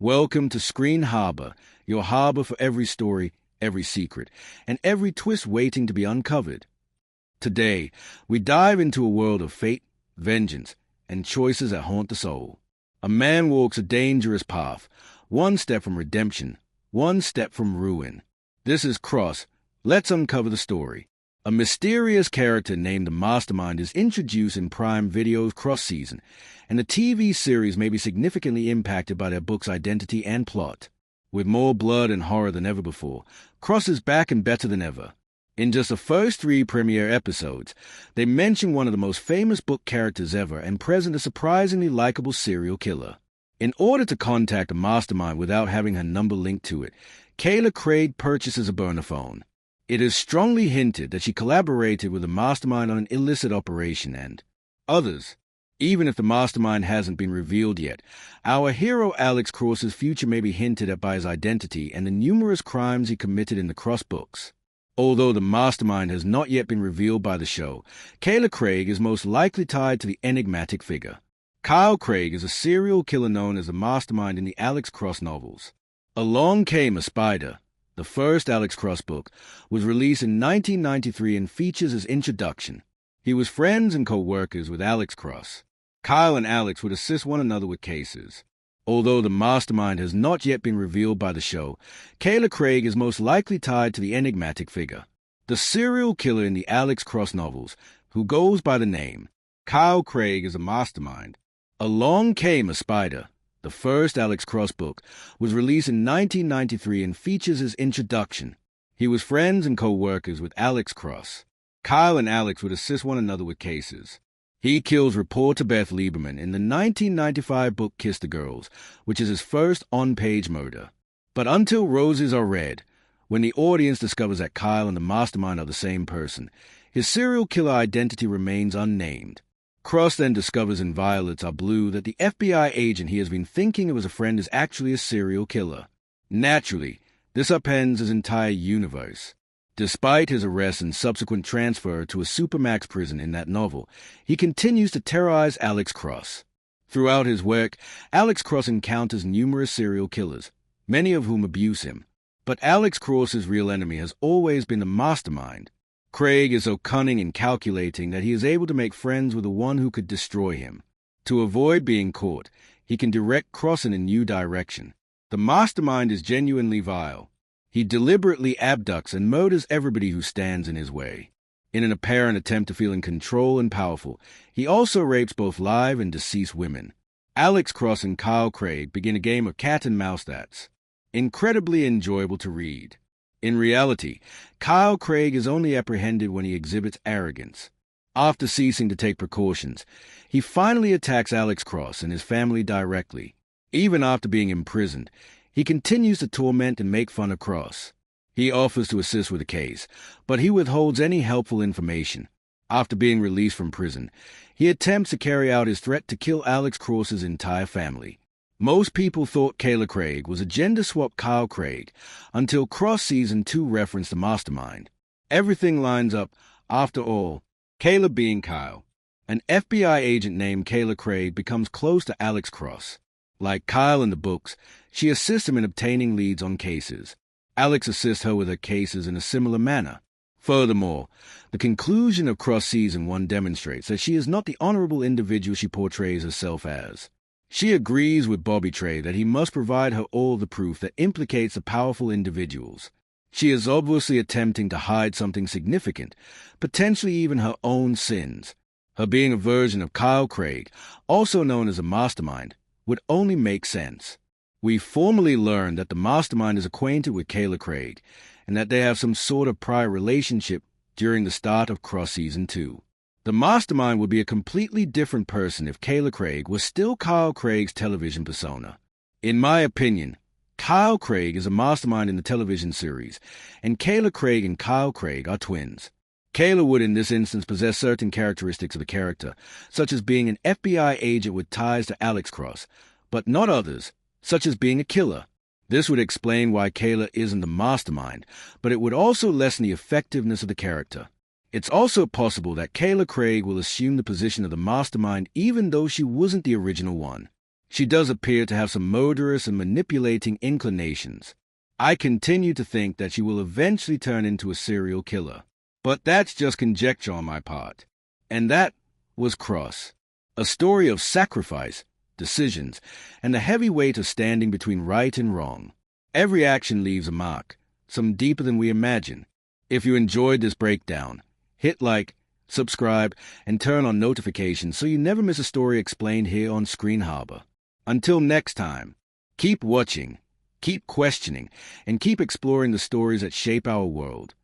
Welcome to Screen Harbor, your harbor for every story, every secret, and every twist waiting to be uncovered. Today, we dive into a world of fate, vengeance, and choices that haunt the soul. A man walks a dangerous path, one step from redemption, one step from ruin. This is Cross. Let's uncover the story. A mysterious character named the Mastermind is introduced in Prime Video's Cross season, and the TV series may be significantly impacted by their book's identity and plot. With more blood and horror than ever before, Cross is back and better than ever. In just the first 3 premiere episodes, they mention one of the most famous book characters ever and present a surprisingly likable serial killer. In order to contact the Mastermind without having her number linked to it, Kayla Craig purchases a burner phone. It is strongly hinted that she collaborated with the Mastermind on an illicit operation and others. Even if the Mastermind hasn't been revealed yet, our hero Alex Cross's future may be hinted at by his identity and the numerous crimes he committed in the Cross books. Although the Mastermind has not yet been revealed by the show, Kayla Craig is most likely tied to the enigmatic figure. Kyle Craig is a serial killer known as the Mastermind in the Alex Cross novels. Along Came a Spider, the first Alex Cross book, was released in 1993 and features his introduction. He was friends and co-workers with Alex Cross. Kyle and Alex would assist one another with cases. Although the Mastermind has not yet been revealed by the show, Kayla Craig is most likely tied to the enigmatic figure. The serial killer in the Alex Cross novels, who goes by the name Kyle Craig, is a mastermind. Along Came a Spider, the first Alex Cross book, was released in 1993 and features his introduction. He was friends and co-workers with Alex Cross. Kyle and Alex would assist one another with cases. He kills reporter Beth Lieberman in the 1995 book Kiss the Girls, which is his first on-page murder. But until roses are red, when the audience discovers that Kyle and the Mastermind are the same person, his serial killer identity remains unnamed. Cross then discovers in Violets Are Blue that the FBI agent he has been thinking of as a friend is actually a serial killer. Naturally, this upends his entire universe. Despite his arrest and subsequent transfer to a supermax prison in that novel, he continues to terrorize Alex Cross. Throughout his work, Alex Cross encounters numerous serial killers, many of whom abuse him. But Alex Cross's real enemy has always been the Mastermind. Craig is so cunning and calculating that he is able to make friends with the one who could destroy him. To avoid being caught, he can direct Cross in a new direction. The Mastermind is genuinely vile. He deliberately abducts and murders everybody who stands in his way. In an apparent attempt to feel in control and powerful, he also rapes both live and deceased women. Alex Cross and Kyle Craig begin a game of cat and mouse that's incredibly enjoyable to read. In reality, Kyle Craig is only apprehended when he exhibits arrogance. After ceasing to take precautions, he finally attacks Alex Cross and his family directly. Even after being imprisoned, he continues to torment and make fun of Cross. He offers to assist with the case, but he withholds any helpful information. After being released from prison, he attempts to carry out his threat to kill Alex Cross's entire family. Most people thought Kayla Craig was a gender-swapped Kyle Craig until Cross Season 2 referenced the Mastermind. Everything lines up, after all, Kayla being Kyle. An FBI agent named Kayla Craig becomes close to Alex Cross. Like Kyle in the books, she assists him in obtaining leads on cases. Alex assists her with her cases in a similar manner. Furthermore, the conclusion of Cross Season 1 demonstrates that she is not the honorable individual she portrays herself as. She agrees with Bobby Trey that he must provide her all the proof that implicates the powerful individuals. She is obviously attempting to hide something significant, potentially even her own sins. Her being a version of Kyle Craig, also known as a Mastermind, would only make sense. We formally learn that the Mastermind is acquainted with Kayla Craig, and that they have some sort of prior relationship during the start of Cross Season 2. The Mastermind would be a completely different person if Kayla Craig was still Kyle Craig's television persona. In my opinion, Kyle Craig is a mastermind in the television series, and Kayla Craig and Kyle Craig are twins. Kayla would in this instance possess certain characteristics of the character, such as being an FBI agent with ties to Alex Cross, but not others, such as being a killer. This would explain why Kayla isn't the Mastermind, but it would also lessen the effectiveness of the character. It's also possible that Kayla Craig will assume the position of the Mastermind even though she wasn't the original one. She does appear to have some murderous and manipulating inclinations. I continue to think that she will eventually turn into a serial killer. But that's just conjecture on my part. And that was Cross, a story of sacrifice, decisions, and the heavy weight of standing between right and wrong. Every action leaves a mark, some deeper than we imagine. If you enjoyed this breakdown, hit like, subscribe, and turn on notifications so you never miss a story explained here on Screen Harbor. Until next time, keep watching, keep questioning, and keep exploring the stories that shape our world.